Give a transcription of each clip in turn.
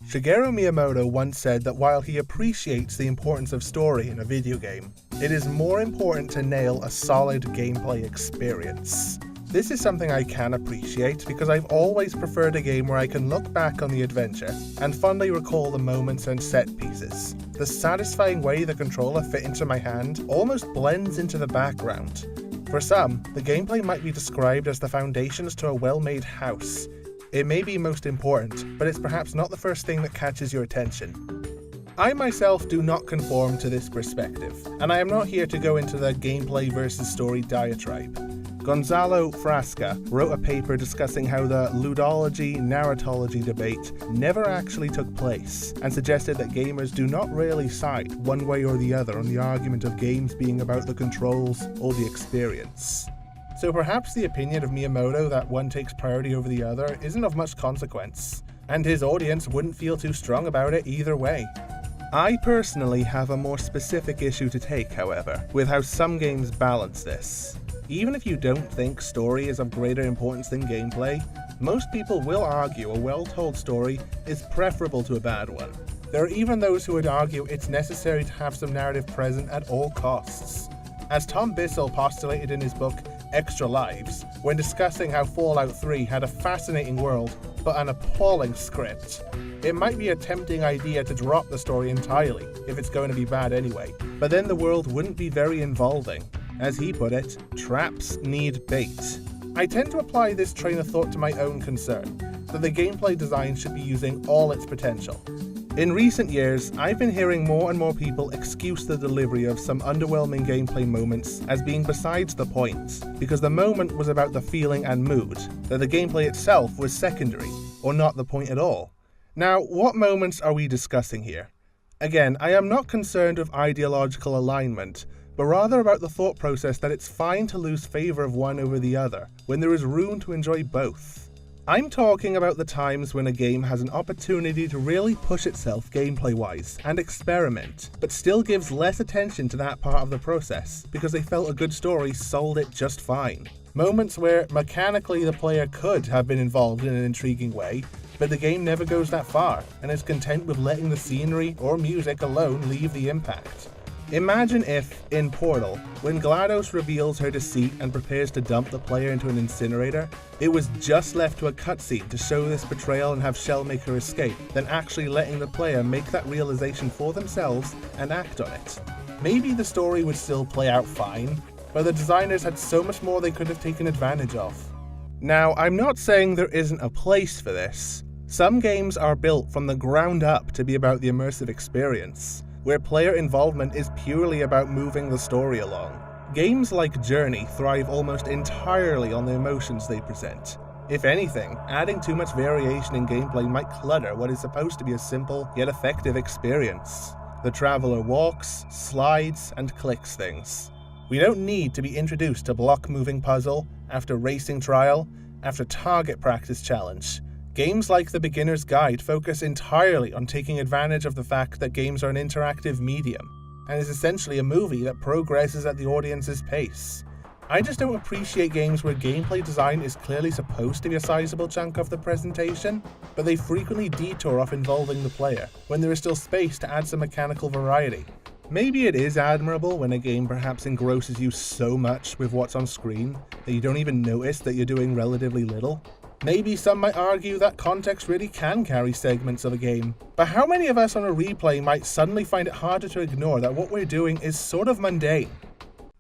Shigeru Miyamoto once said that while he appreciates the importance of story in a video game, it is more important to nail a solid gameplay experience. This is something I can appreciate because I've always preferred a game where I can look back on the adventure and fondly recall the moments and set pieces. The satisfying way the controller fit into my hand almost blends into the background. For some, the gameplay might be described as the foundations to a well-made house. It may be most important, but it's perhaps not the first thing that catches your attention. I myself do not conform to this perspective, and I am not here to go into the gameplay versus story diatribe. Gonzalo Frasca wrote a paper discussing how the ludology-narratology debate never actually took place, and suggested that gamers do not really side one way or the other on the argument of games being about the controls or the experience. So perhaps the opinion of Miyamoto that one takes priority over the other isn't of much consequence, and his audience wouldn't feel too strong about it either way. I personally have a more specific issue to take, however, with how some games balance this. Even if you don't think story is of greater importance than gameplay, most people will argue a well-told story is preferable to a bad one. There are even those who would argue it's necessary to have some narrative present at all costs. As Tom Bissell postulated in his book Extra Lives, when discussing how Fallout 3 had a fascinating world but an appalling script, it might be a tempting idea to drop the story entirely if it's going to be bad anyway, but then the world wouldn't be very involving. As he put it, traps need bait. I tend to apply this train of thought to my own concern, that the gameplay design should be using all its potential. In recent years, I've been hearing more and more people excuse the delivery of some underwhelming gameplay moments as being besides the point, because the moment was about the feeling and mood, that the gameplay itself was secondary, or not the point at all. Now, what moments are we discussing here? Again, I am not concerned with ideological alignment, but rather about the thought process that it's fine to lose favour of one over the other, when there is room to enjoy both. I'm talking about the times when a game has an opportunity to really push itself gameplay-wise and experiment, but still gives less attention to that part of the process because they felt a good story sold it just fine. Moments where mechanically the player could have been involved in an intriguing way, but the game never goes that far and is content with letting the scenery or music alone leave the impact. Imagine if, in Portal, when GLaDOS reveals her deceit and prepares to dump the player into an incinerator, it was just left to a cutscene to show this betrayal and have Shell make her escape, than actually letting the player make that realization for themselves and act on it. Maybe the story would still play out fine, but the designers had so much more they could have taken advantage of. Now, I'm not saying there isn't a place for this. Some games are built from the ground up to be about the immersive experience, where player involvement is purely about moving the story along. Games like Journey thrive almost entirely on the emotions they present. If anything, adding too much variation in gameplay might clutter what is supposed to be a simple yet effective experience. The traveler walks, slides, and clicks things. We don't need to be introduced to block moving puzzle, after racing trial, after target practice challenge. Games like The Beginner's Guide focus entirely on taking advantage of the fact that games are an interactive medium, and is essentially a movie that progresses at the audience's pace. I just don't appreciate games where gameplay design is clearly supposed to be a sizable chunk of the presentation, but they frequently detour off involving the player, when there is still space to add some mechanical variety. Maybe it is admirable when a game perhaps engrosses you so much with what's on screen that you don't even notice that you're doing relatively little. Maybe some might argue that context really can carry segments of a game, but how many of us on a replay might suddenly find it harder to ignore that what we're doing is sort of mundane?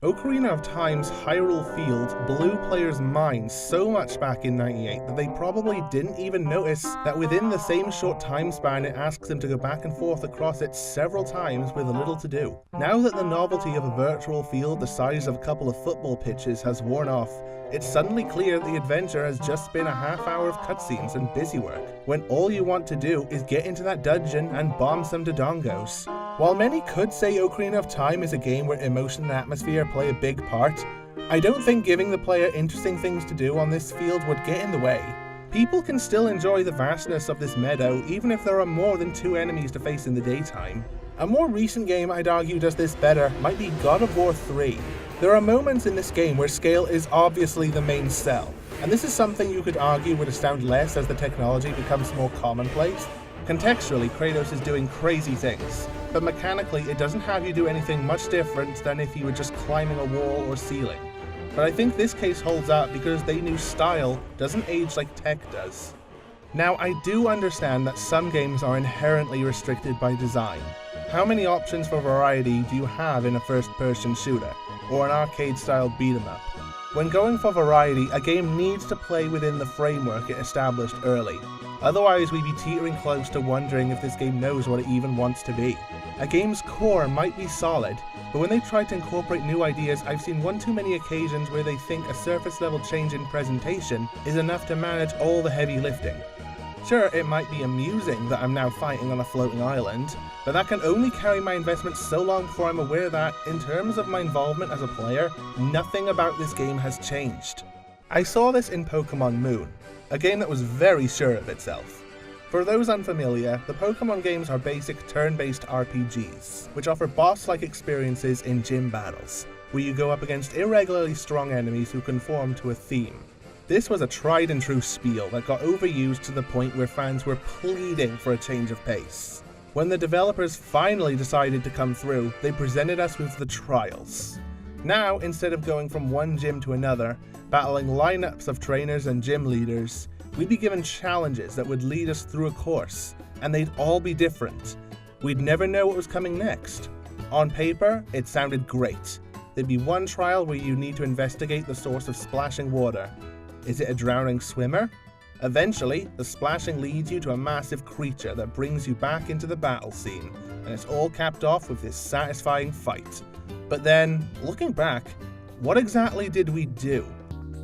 Ocarina of Time's Hyrule Field blew players' minds so much back in '98 that they probably didn't even notice that within the same short time span it asks them to go back and forth across it several times with little to do. Now that the novelty of a virtual field the size of a couple of football pitches has worn off, it's suddenly clear that the adventure has just been a half hour of cutscenes and busy work, when all you want to do is get into that dungeon and bomb some Dodongos. While many could say Ocarina of Time is a game where emotion and atmosphere play a big part, I don't think giving the player interesting things to do on this field would get in the way. People can still enjoy the vastness of this meadow even if there are more than 2 enemies to face in the daytime. A more recent game I'd argue does this better might be God of War 3. There are moments in this game where scale is obviously the main sell, and this is something you could argue would astound less as the technology becomes more commonplace, Contextually, Kratos is doing crazy things, but mechanically it doesn't have you do anything much different than if you were just climbing a wall or ceiling. But I think this case holds up because they knew style doesn't age like tech does. Now, I do understand that some games are inherently restricted by design. How many options for variety do you have in a first-person shooter, or an arcade-style beat-em-up? When going for variety, a game needs to play within the framework it established early. Otherwise, we'd be teetering close to wondering if this game knows what it even wants to be. A game's core might be solid, but when they try to incorporate new ideas, I've seen one too many occasions where they think a surface-level change in presentation is enough to manage all the heavy lifting. Sure, it might be amusing that I'm now fighting on a floating island, but that can only carry my investment so long before I'm aware that, in terms of my involvement as a player, nothing about this game has changed. I saw this in Pokemon Moon, a game that was very sure of itself. For those unfamiliar, the Pokemon games are basic turn-based RPGs, which offer boss-like experiences in gym battles, where you go up against irregularly strong enemies who conform to a theme. This was a tried-and-true spiel that got overused to the point where fans were pleading for a change of pace. When the developers finally decided to come through, they presented us with the trials. Now, instead of going from one gym to another, battling lineups of trainers and gym leaders, we'd be given challenges that would lead us through a course, and they'd all be different. We'd never know what was coming next. On paper, it sounded great. There'd be one trial where you need to investigate the source of splashing water. Is it a drowning swimmer? Eventually, the splashing leads you to a massive creature that brings you back into the battle scene, and it's all capped off with this satisfying fight. But then, looking back, what exactly did we do?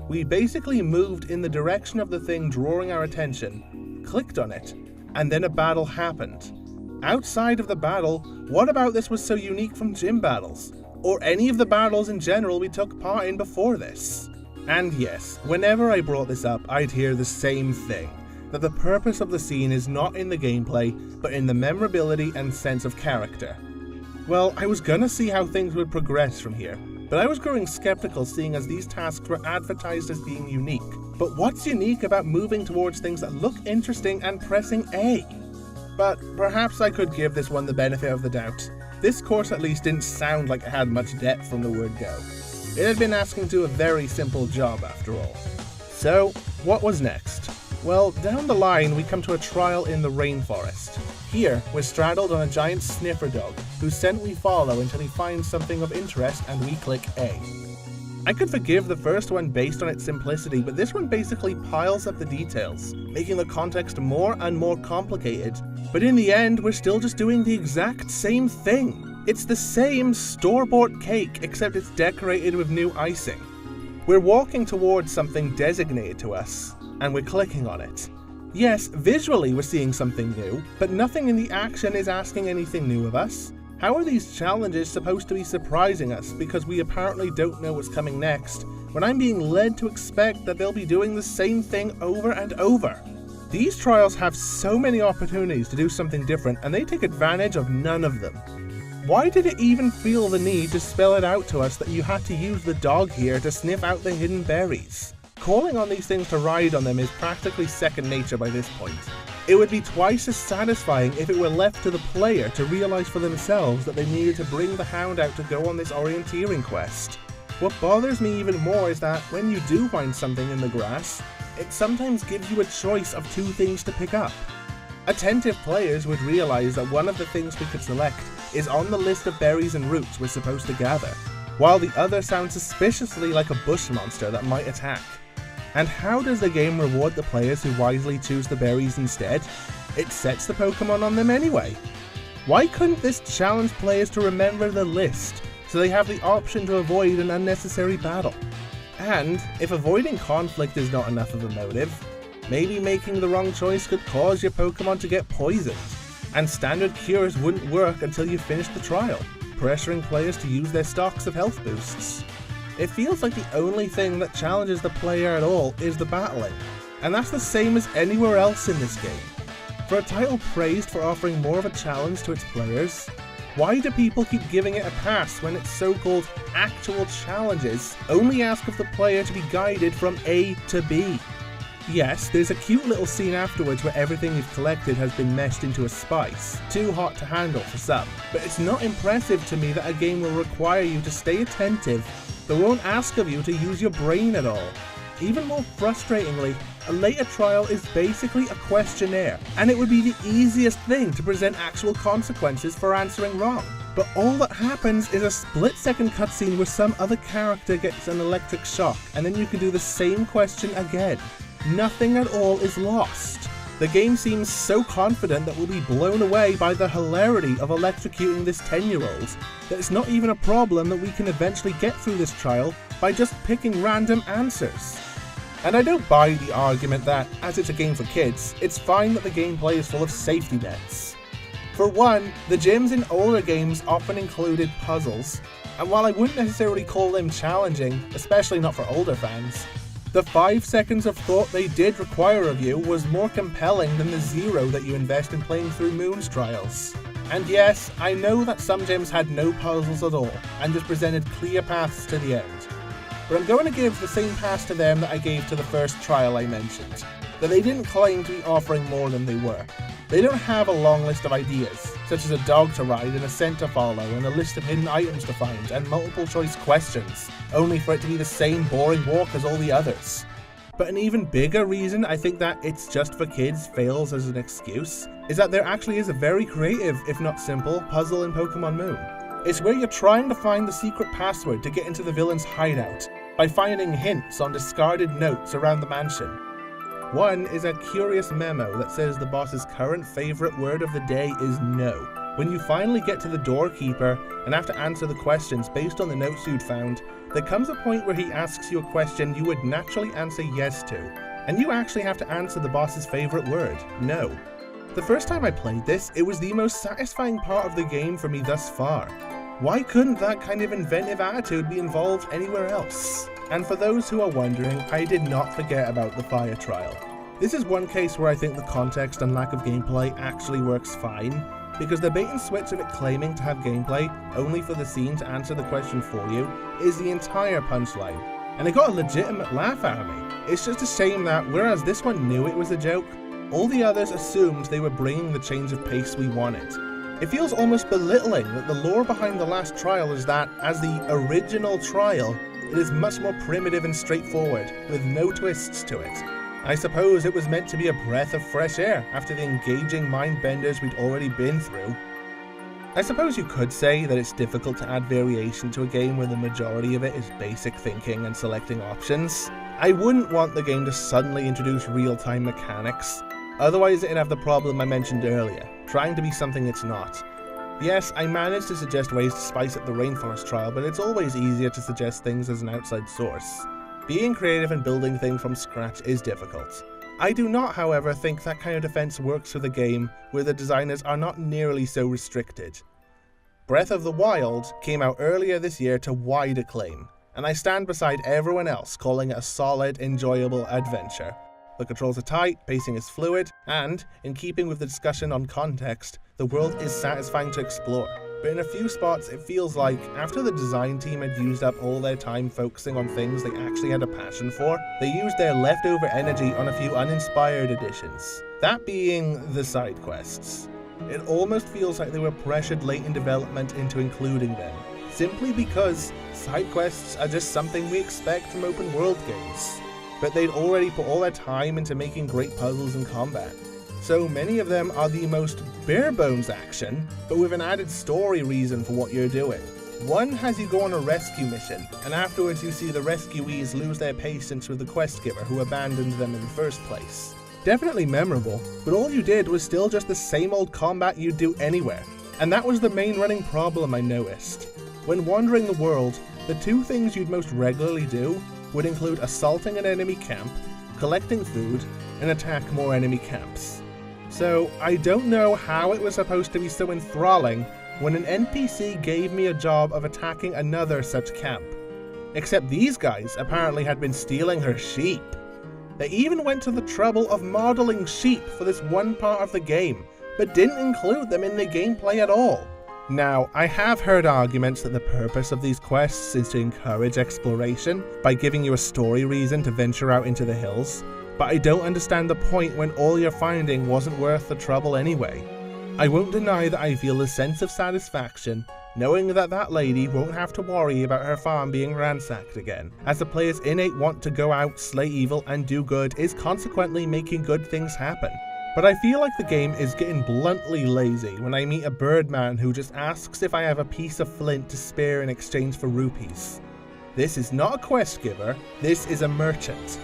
We basically moved in the direction of the thing drawing our attention, clicked on it, and then a battle happened. Outside of the battle, what about this was so unique from gym battles, or any of the battles in general we took part in before this? And yes, whenever I brought this up, I'd hear the same thing, that the purpose of the scene is not in the gameplay, but in the memorability and sense of character. Well, I was gonna see how things would progress from here, but I was growing skeptical seeing as these tasks were advertised as being unique. But what's unique about moving towards things that look interesting and pressing A? But perhaps I could give this one the benefit of the doubt. This course at least didn't sound like it had much depth from the word go. It had been asking to do a very simple job after all. So, what was next? Well, down the line we come to a trial in the rainforest. Here, we're straddled on a giant sniffer dog, whose scent we follow until he finds something of interest and we click A. I could forgive the first one based on its simplicity, but this one basically piles up the details, making the context more and more complicated. But in the end, we're still just doing the exact same thing. It's the same store-bought cake, except it's decorated with new icing. We're walking towards something designated to us, and we're clicking on it. Yes, visually we're seeing something new, but nothing in the action is asking anything new of us. How are these challenges supposed to be surprising us because we apparently don't know what's coming next, when I'm being led to expect that they'll be doing the same thing over and over? These trials have so many opportunities to do something different, and they take advantage of none of them. Why did it even feel the need to spell it out to us that you had to use the dog here to sniff out the hidden berries? Calling on these things to ride on them is practically second nature by this point. It would be twice as satisfying if it were left to the player to realize for themselves that they needed to bring the hound out to go on this orienteering quest. What bothers me even more is that when you do find something in the grass, it sometimes gives you a choice of two things to pick up. Attentive players would realize that one of the things we could select is on the list of berries and roots we're supposed to gather, while the other sounds suspiciously like a bush monster that might attack. And how does the game reward the players who wisely choose the berries instead? It sets the Pokemon on them anyway. Why couldn't this challenge players to remember the list, so they have the option to avoid an unnecessary battle? And if avoiding conflict is not enough of a motive, maybe making the wrong choice could cause your Pokemon to get poisoned, and standard cures wouldn't work until you finished the trial, pressuring players to use their stocks of health boosts. It feels like the only thing that challenges the player at all is the battling, and that's the same as anywhere else in this game. For a title praised for offering more of a challenge to its players, why do people keep giving it a pass when its so-called actual challenges only ask of the player to be guided from A to B? Yes, there's a cute little scene afterwards where everything you've collected has been meshed into a spice, too hot to handle for some, but it's not impressive to me that a game will require you to stay attentive, but won't ask of you to use your brain at all. Even more frustratingly, a later trial is basically a questionnaire, and it would be the easiest thing to present actual consequences for answering wrong. But all that happens is a split-second cutscene where some other character gets an electric shock, and then you can do the same question again. Nothing at all is lost. The game seems so confident that we'll be blown away by the hilarity of electrocuting this 10-year-old that it's not even a problem that we can eventually get through this trial by just picking random answers. And I don't buy the argument that, as it's a game for kids, it's fine that the gameplay is full of safety nets. For one, the gyms in older games often included puzzles, and while I wouldn't necessarily call them challenging, especially not for older fans, the 5 seconds of thought they did require of you was more compelling than the 0 that you invest in playing through Moon's trials. And yes, I know that some gyms had no puzzles at all, and just presented clear paths to the end. But I'm going to give the same pass to them that I gave to the first trial I mentioned, that they didn't claim to be offering more than they were. They don't have a long list of ideas, such as a dog to ride and a scent to follow and a list of hidden items to find and multiple choice questions, only for it to be the same boring walk as all the others. But an even bigger reason I think that it's just for kids fails as an excuse is that there actually is a very creative, if not simple, puzzle in Pokemon Moon. It's where you're trying to find the secret password to get into the villain's hideout by finding hints on discarded notes around the mansion. One is a curious memo that says the boss's current favourite word of the day is no. When you finally get to the doorkeeper and have to answer the questions based on the notes you'd found, there comes a point where he asks you a question you would naturally answer yes to, and you actually have to answer the boss's favourite word, no. The first time I played this, it was the most satisfying part of the game for me thus far. Why couldn't that kind of inventive attitude be involved anywhere else? And for those who are wondering, I did not forget about the fire trial. This is one case where I think the context and lack of gameplay actually works fine, because the bait and switch of it claiming to have gameplay only for the scene to answer the question for you is the entire punchline, and it got a legitimate laugh out of me. It's just a shame that, whereas this one knew it was a joke, all the others assumed they were bringing the change of pace we wanted. It feels almost belittling that the lore behind the last trial is that, as the original trial, it is much more primitive and straightforward, with no twists to it. I suppose it was meant to be a breath of fresh air after the engaging mind benders we'd already been through. I suppose you could say that it's difficult to add variation to a game where the majority of it is basic thinking and selecting options. I wouldn't want the game to suddenly introduce real-time mechanics, otherwise it'd have the problem I mentioned earlier, trying to be something it's not. Yes, I managed to suggest ways to spice up the Rainforest trial, but it's always easier to suggest things as an outside source. Being creative and building things from scratch is difficult. I do not, however, think that kind of defense works with a game where the designers are not nearly so restricted. Breath of the Wild came out earlier this year to wide acclaim, and I stand beside everyone else calling it a solid, enjoyable adventure. The controls are tight, pacing is fluid, and, in keeping with the discussion on context, the world is satisfying to explore. But in a few spots it feels like, after the design team had used up all their time focusing on things they actually had a passion for, they used their leftover energy on a few uninspired additions. That being the side quests. It almost feels like they were pressured late in development into including them, simply because side quests are just something we expect from open world games. But they'd already put all their time into making great puzzles and combat. So many of them are the most bare-bones action, but with an added story reason for what you're doing. One has you go on a rescue mission, and afterwards you see the rescuees lose their patience with the quest giver who abandoned them in the first place. Definitely memorable, but all you did was still just the same old combat you'd do anywhere, and that was the main running problem I noticed. When wandering the world, the two things you'd most regularly do would include assaulting an enemy camp, collecting food, and attack more enemy camps. So I don't know how it was supposed to be so enthralling when an NPC gave me a job of attacking another such camp. Except these guys apparently had been stealing her sheep. They even went to the trouble of modeling sheep for this one part of the game, but didn't include them in the gameplay at all. Now, I have heard arguments that the purpose of these quests is to encourage exploration by giving you a story reason to venture out into the hills, but I don't understand the point when all you're finding wasn't worth the trouble anyway. I won't deny that I feel a sense of satisfaction knowing that that lady won't have to worry about her farm being ransacked again, as the player's innate want to go out, slay evil, and do good is consequently making good things happen. But I feel like the game is getting bluntly lazy when I meet a birdman who just asks if I have a piece of flint to spare in exchange for rupees. This is not a quest giver, this is a merchant.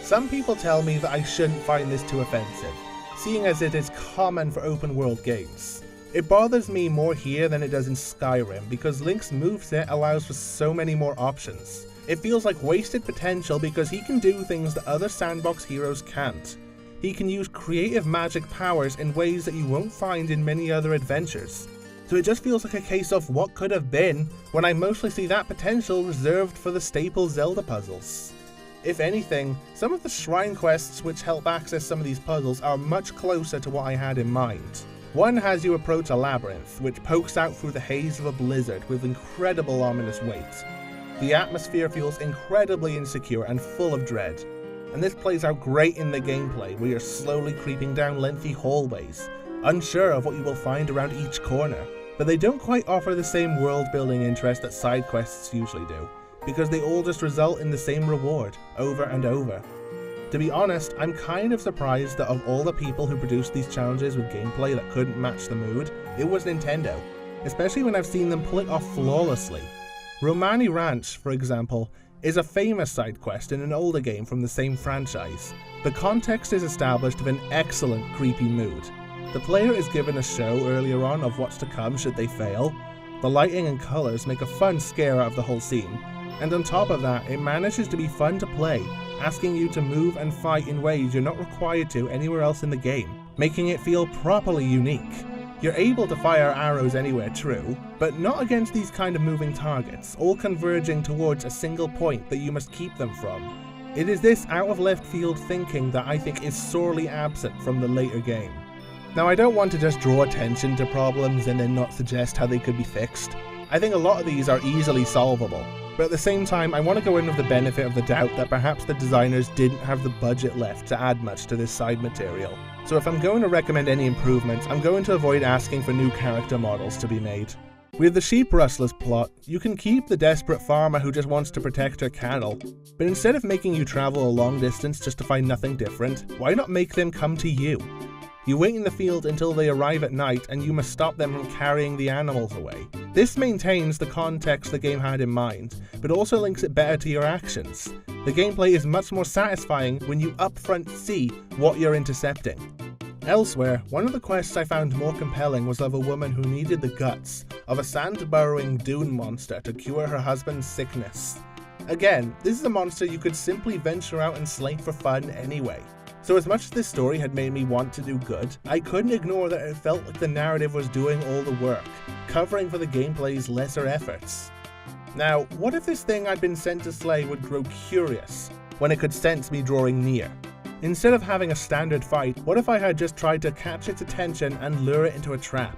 Some people tell me that I shouldn't find this too offensive, seeing as it is common for open world games. It bothers me more here than it does in Skyrim because Link's moveset allows for so many more options. It feels like wasted potential because he can do things that other sandbox heroes can't. He can use creative magic powers in ways that you won't find in many other adventures. So it just feels like a case of what could have been, when I mostly see that potential reserved for the staple Zelda puzzles. If anything, some of the shrine quests which help access some of these puzzles are much closer to what I had in mind. One has you approach a labyrinth, which pokes out through the haze of a blizzard with incredible ominous weight. The atmosphere feels incredibly insecure and full of dread, and this plays out great in the gameplay where you're slowly creeping down lengthy hallways, unsure of what you will find around each corner. But they don't quite offer the same world-building interest that side quests usually do, because they all just result in the same reward, over and over. To be honest, I'm kind of surprised that of all the people who produced these challenges with gameplay that couldn't match the mood, it was Nintendo, especially when I've seen them pull it off flawlessly. Romani Ranch, for example, is a famous side quest in an older game from the same franchise. The context is established with an excellent creepy mood. The player is given a show earlier on of what's to come should they fail. The lighting and colours make a fun scare out of the whole scene, and on top of that, it manages to be fun to play, asking you to move and fight in ways you're not required to anywhere else in the game, making it feel properly unique. You're able to fire arrows anywhere, true, but not against these kind of moving targets, all converging towards a single point that you must keep them from. It is this out of left field thinking that I think is sorely absent from the later game. Now, I don't want to just draw attention to problems and then not suggest how they could be fixed. I think a lot of these are easily solvable, but at the same time I want to go in with the benefit of the doubt that perhaps the designers didn't have the budget left to add much to this side material. So if I'm going to recommend any improvements, I'm going to avoid asking for new character models to be made. With the sheep rustlers plot, you can keep the desperate farmer who just wants to protect her cattle, but instead of making you travel a long distance just to find nothing different, why not make them come to you? You wait in the field until they arrive at night and you must stop them from carrying the animals away. This maintains the context the game had in mind, but also links it better to your actions. The gameplay is much more satisfying when you upfront see what you're intercepting. Elsewhere, one of the quests I found more compelling was of a woman who needed the guts of a sand-burrowing dune monster to cure her husband's sickness. Again, this is a monster you could simply venture out and slay for fun anyway. So as much as this story had made me want to do good, I couldn't ignore that it felt like the narrative was doing all the work, covering for the gameplay's lesser efforts. Now, what if this thing I'd been sent to slay would grow curious when it could sense me drawing near? Instead of having a standard fight, what if I had just tried to catch its attention and lure it into a trap?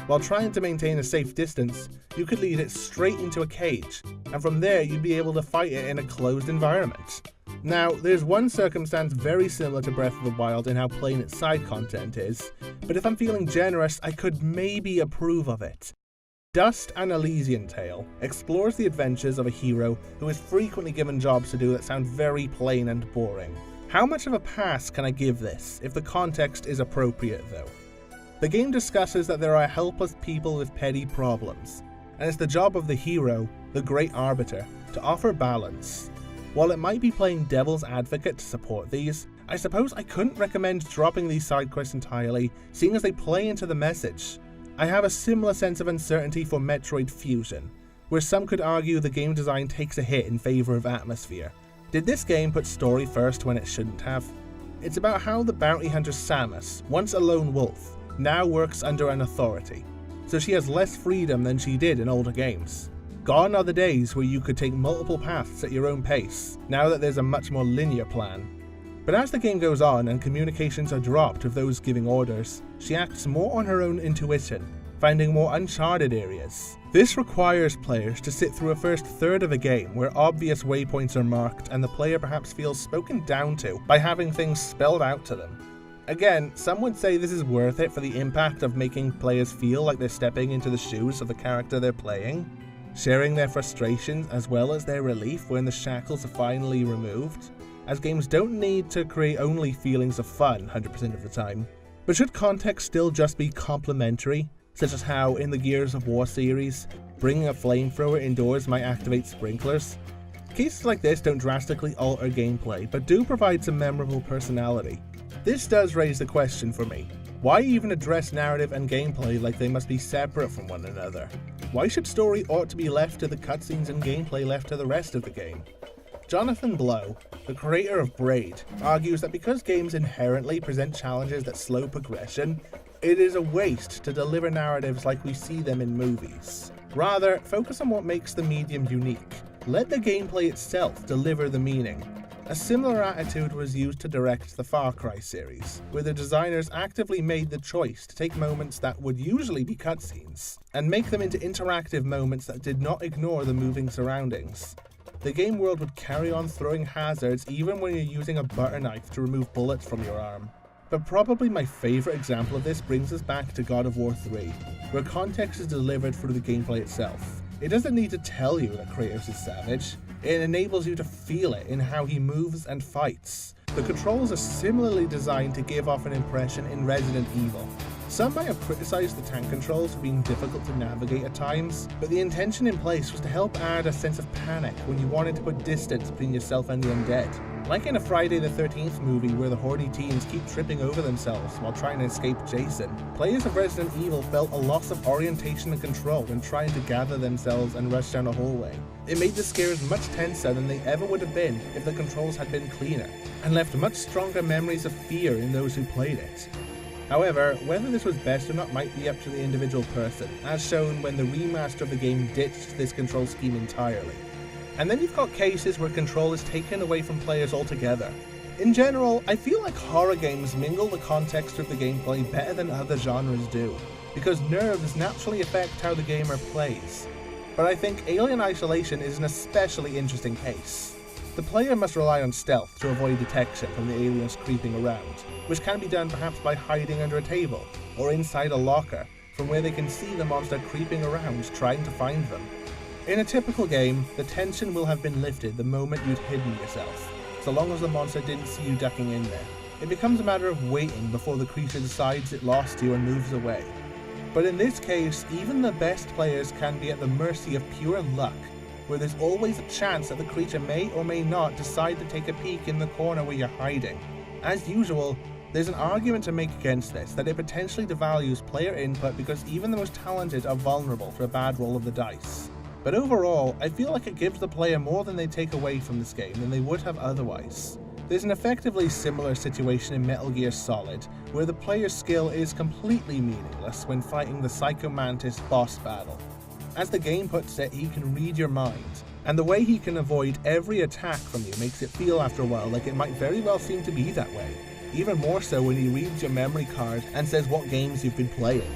While trying to maintain a safe distance, you could lead it straight into a cage, and from there you'd be able to fight it in a closed environment. Now, there's one circumstance very similar to Breath of the Wild in how plain its side content is, but if I'm feeling generous, I could maybe approve of it. Dust: An Elysian Tale explores the adventures of a hero who is frequently given jobs to do that sound very plain and boring. How much of a pass can I give this, if the context is appropriate though? The game discusses that there are helpless people with petty problems, and it's the job of the hero, the Great Arbiter, to offer balance. While it might be playing devil's advocate to support these, I suppose I couldn't recommend dropping these side quests entirely, seeing as they play into the message. I have a similar sense of uncertainty for Metroid Fusion, where some could argue the game design takes a hit in favour of atmosphere. Did this game put story first when it shouldn't have? It's about how the bounty hunter Samus, once a lone wolf, now works under an authority, so she has less freedom than she did in older games. Gone are the days where you could take multiple paths at your own pace, now that there's a much more linear plan. But as the game goes on and communications are dropped with those giving orders, she acts more on her own intuition, finding more uncharted areas. This requires players to sit through a first third of a game where obvious waypoints are marked and the player perhaps feels spoken down to by having things spelled out to them. Again, some would say this is worth it for the impact of making players feel like they're stepping into the shoes of the character they're playing, sharing their frustrations as well as their relief when the shackles are finally removed, as games don't need to create only feelings of fun 100% of the time. But should context still just be complementary, such as how in the Gears of War series, bringing a flamethrower indoors might activate sprinklers? Cases like this don't drastically alter gameplay, but do provide some memorable personality. This does raise the question for me. Why even address narrative and gameplay like they must be separate from one another? Why should story ought to be left to the cutscenes and gameplay left to the rest of the game? Jonathan Blow, the creator of Braid, argues that because games inherently present challenges that slow progression, it is a waste to deliver narratives like we see them in movies. Rather, focus on what makes the medium unique. Let the gameplay itself deliver the meaning. A similar attitude was used to direct the Far Cry series, where the designers actively made the choice to take moments that would usually be cutscenes, and make them into interactive moments that did not ignore the moving surroundings. The game world would carry on throwing hazards even when you're using a butter knife to remove bullets from your arm. But probably my favourite example of this brings us back to God of War 3, where context is delivered through the gameplay itself. It doesn't need to tell you that Kratos is savage, it enables you to feel it in how he moves and fights. The controls are similarly designed to give off an impression in Resident Evil. Some might have criticised the tank controls for being difficult to navigate at times, but the intention in place was to help add a sense of panic when you wanted to put distance between yourself and the undead. Like in a Friday the 13th movie where the horny teens keep tripping over themselves while trying to escape Jason, players of Resident Evil felt a loss of orientation and control when trying to gather themselves and rush down a hallway. It made the scares much tenser than they ever would have been if the controls had been cleaner, and left much stronger memories of fear in those who played it. However, whether this was best or not might be up to the individual person, as shown when the remaster of the game ditched this control scheme entirely. And then you've got cases where control is taken away from players altogether. In general, I feel like horror games mingle the context of the gameplay better than other genres do, because nerves naturally affect how the gamer plays. But I think Alien Isolation is an especially interesting case. The player must rely on stealth to avoid detection from the aliens creeping around, which can be done perhaps by hiding under a table, or inside a locker, from where they can see the monster creeping around trying to find them. In a typical game, the tension will have been lifted the moment you'd hidden yourself, so long as the monster didn't see you ducking in there. It becomes a matter of waiting before the creature decides it lost you and moves away. But in this case, even the best players can be at the mercy of pure luck, where there's always a chance that the creature may or may not decide to take a peek in the corner where you're hiding. As usual, there's an argument to make against this, that it potentially devalues player input because even the most talented are vulnerable to a bad roll of the dice. But overall, I feel like it gives the player more than they take away from this game than they would have otherwise. There's an effectively similar situation in Metal Gear Solid, where the player's skill is completely meaningless when fighting the Psycho Mantis boss battle. As the game puts it, he can read your mind, and the way he can avoid every attack from you makes it feel after a while like it might very well seem to be that way. Even more so when he reads your memory card and says what games you've been playing,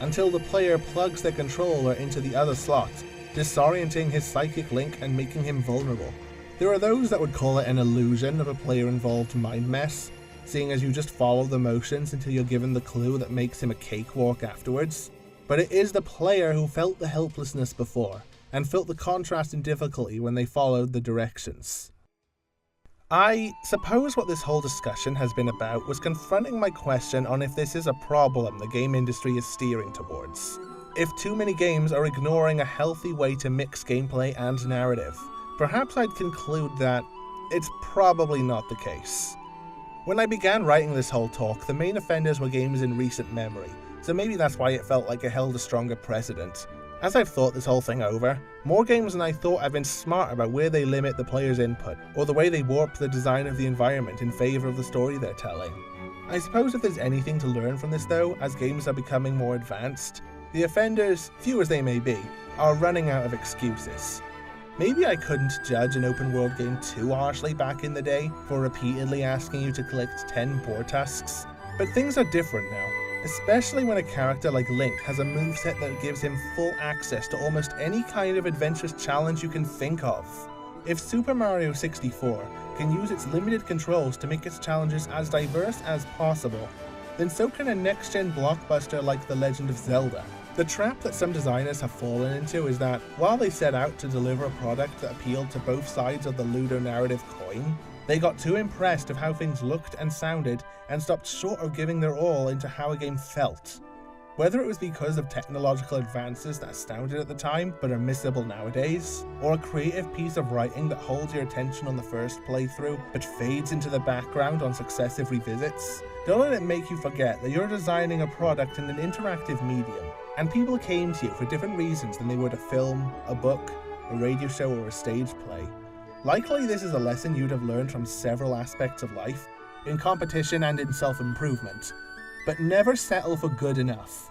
until the player plugs their controller into the other slot, disorienting his psychic link and making him vulnerable. There are those that would call it an illusion of a player-involved mind mess, seeing as you just follow the motions until you're given the clue that makes him a cakewalk afterwards. But it is the player who felt the helplessness before, and felt the contrast in difficulty when they followed the directions. I suppose what this whole discussion has been about was confronting my question on if this is a problem the game industry is steering towards. If too many games are ignoring a healthy way to mix gameplay and narrative. Perhaps I'd conclude that it's probably not the case. When I began writing this whole talk, the main offenders were games in recent memory, so maybe that's why it felt like it held a stronger precedent. As I've thought this whole thing over, more games than I thought have been smart about where they limit the player's input, or the way they warp the design of the environment in favour of the story they're telling. I suppose if there's anything to learn from this though, as games are becoming more advanced, the offenders, few as they may be, are running out of excuses. Maybe I couldn't judge an open world game too harshly back in the day for repeatedly asking you to collect 10 boar tusks, but things are different now. especially when a character like Link has a moveset that gives him full access to almost any kind of adventurous challenge you can think of. If Super Mario 64 can use its limited controls to make its challenges as diverse as possible, then so can a next-gen blockbuster like The Legend of Zelda. The trap that some designers have fallen into is that, while they set out to deliver a product that appealed to both sides of the ludonarrative coin, they got too impressed of how things looked and sounded and stopped short of giving their all into how a game felt. Whether it was because of technological advances that astounded at the time but are missable nowadays, or a creative piece of writing that holds your attention on the first playthrough but fades into the background on successive revisits, don't let it make you forget that you're designing a product in an interactive medium, and people came to you for different reasons than they would a film, a book, a radio show, or a stage play. Likely this is a lesson you'd have learned from several aspects of life, in competition and in self-improvement, but never settle for good enough.